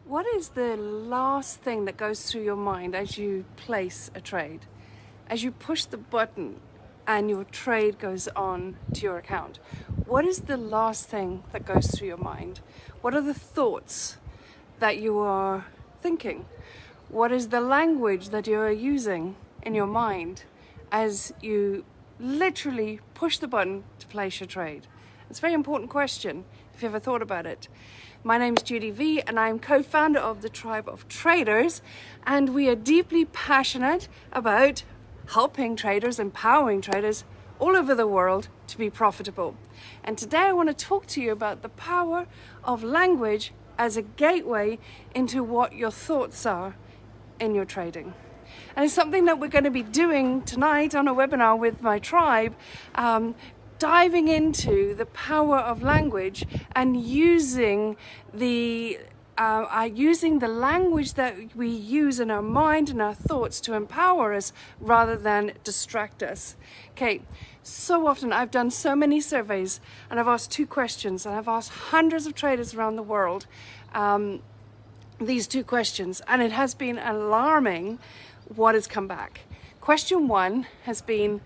What is the last thing that goes through your mind as you place a trade? As you push the button and your trade goes on to your account, what is the last thing that goes through your mind? What are the thoughts that you are thinking? What is the language that you are using in your mind as you literally push the button to place your trade? It's a very important question if you ever thought about it. My name is Judy V and I'm co-founder of the Tribe of Traders, and we are deeply passionate about helping traders, empowering traders all over the world to be profitable. And today I want to talk to you about the power of language as a gateway into what your thoughts are in your trading. And it's something that we're going to be doing tonight on a webinar with my tribe, diving into the power of language and using the language that we use in our mind and our thoughts to empower us rather than distract us. Okay, so often I've done so many surveys and I've asked two questions, and I've asked hundreds of traders around the world these two questions, and it has been alarming what has come back. Question one has been,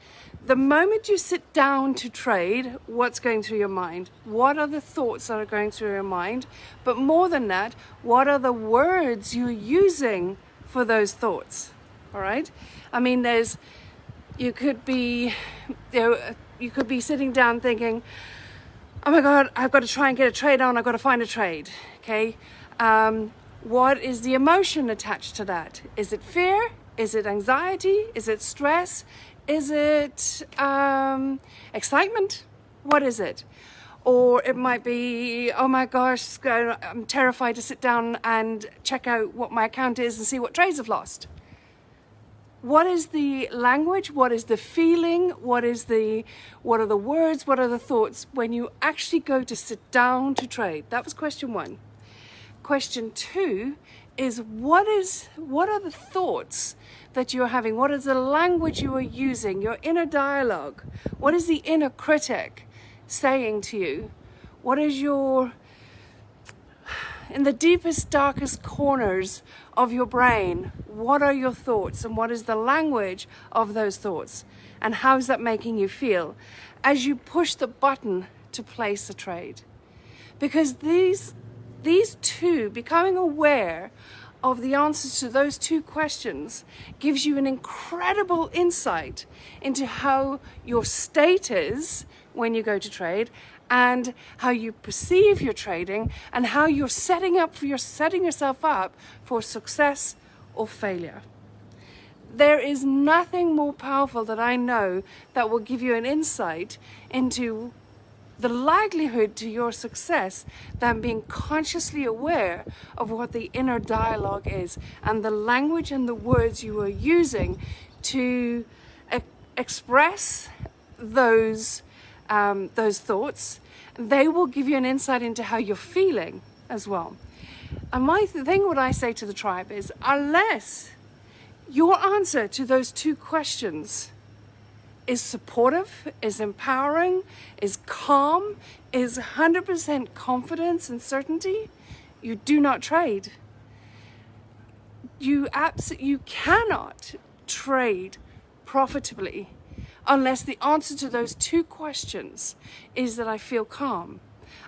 the moment you sit down to trade, what's going through your mind? What are the thoughts that are going through your mind? But more than that, what are the words you're using for those thoughts? All right. I mean, you could be sitting down thinking, oh my God, I've got to try and get a trade on. I've got to find a trade. Okay. What is the emotion attached to that? Is it fear? Is it anxiety? Is it stress? Is it excitement? What is it? Or it might be, oh my gosh, I'm terrified to sit down and check out what my account is and see what trades I've lost. What is the language? What is the feeling? What are the words? What are the thoughts when you actually go to sit down to trade? That was question one. Question two is, what are the thoughts that you're having? What is the language you are using, your inner dialogue? What is the inner critic saying to you? What is in the deepest, darkest corners of your brain, what are your thoughts, and what is the language of those thoughts? And how is that making you feel as you push the button to place a trade? Because these two, becoming aware of the answers to those two questions, gives you an incredible insight into how your state is when you go to trade, and how you perceive your trading, and how you're setting yourself up for success or failure. There is nothing more powerful that I know that will give you an insight into the likelihood to your success than being consciously aware of what the inner dialogue is and the language and the words you are using to express those thoughts. They will give you an insight into how you're feeling as well. And what I say to the tribe is, unless your answer to those two questions is supportive, is empowering, is calm, is 100% confidence and certainty, you do not trade. You cannot trade profitably unless the answer to those two questions is that I feel calm,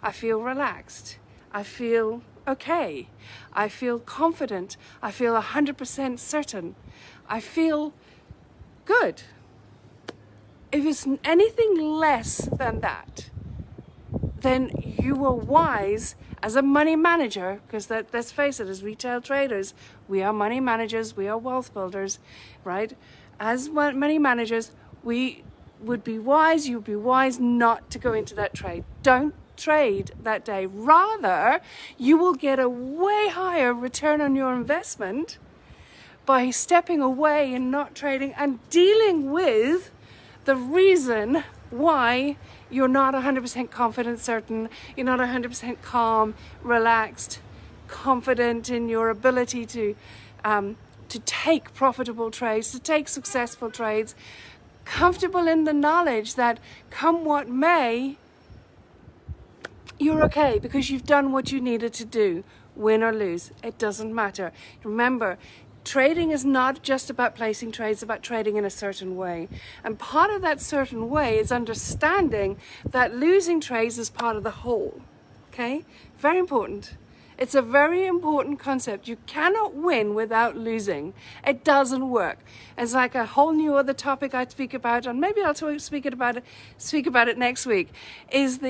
I feel relaxed, I feel okay, I feel confident, I feel 100% certain, I feel good. If it's anything less than that, then you are wise as a money manager, because let's face it, as retail traders, we are money managers, we are wealth builders, right? As money managers, you would be wise not to go into that trade. Don't trade that day. Rather, you will get a way higher return on your investment by stepping away and not trading and dealing with the reason why you're not 100% confident, certain, you're not 100% calm, relaxed, confident in your ability to take profitable trades, to take successful trades, comfortable in the knowledge that come what may, you're okay because you've done what you needed to do. win or lose. It doesn't matter. Remember, trading is not just about placing trades, it's about trading in a certain way. And part of that certain way is understanding that losing trades is part of the whole. Okay? Very important. It's a very important concept. You cannot win without losing. It doesn't work. It's like a whole new other topic I speak about, and maybe I'll speak about it next week, is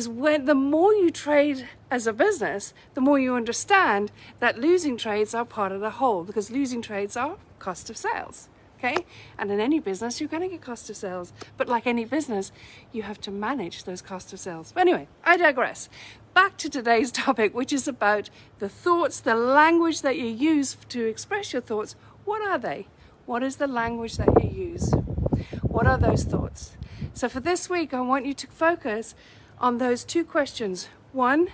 when the more you trade as a business, the more you understand that losing trades are part of the whole, because losing trades are cost of sales. Okay? And in any business, you're going to get cost of sales. But like any business, you have to manage those cost of sales. But anyway, I digress. Back to today's topic, which is about the thoughts, the language that you use to express your thoughts. What are they? What is the language that you use? What are those thoughts? So for this week, I want you to focus on those two questions. One,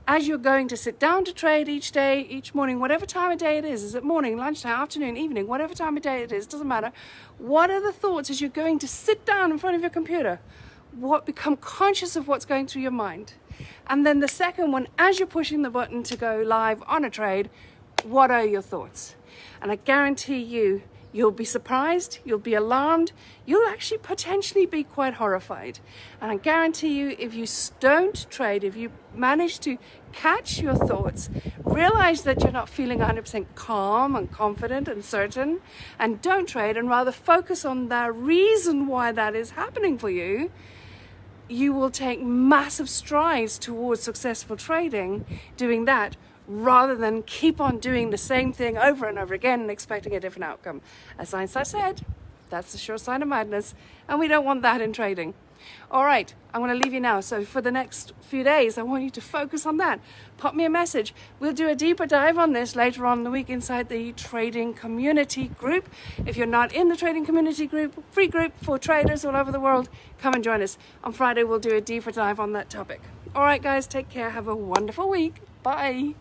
as you're going to sit down to trade each day, each morning, whatever time of day it is it morning, lunchtime, afternoon, evening, whatever time of day it is, doesn't matter. What are the thoughts as you're going to sit down in front of your computer? Become conscious of what's going through your mind. And then the second one, as you're pushing the button to go live on a trade, what are your thoughts? And I guarantee you, you'll be surprised, you'll be alarmed, you'll actually potentially be quite horrified. And I guarantee you, if you don't trade, if you manage to catch your thoughts, realize that you're not feeling 100% calm and confident and certain, and don't trade, and rather focus on the reason why that is happening for you, you will take massive strides towards successful trading doing that, rather than keep on doing the same thing over and over again and expecting a different outcome. As Einstein said, that's the sure sign of madness, and we don't want that in trading. All right, I'm going to leave you now. So for the next few days, I want you to focus on that. Pop me a message. We'll do a deeper dive on this later on in the week inside the trading community group. If you're not in the trading community group, free group for traders all over the world, come and join us. On Friday, we'll do a deeper dive on that topic. All right, guys, take care. Have a wonderful week. Bye.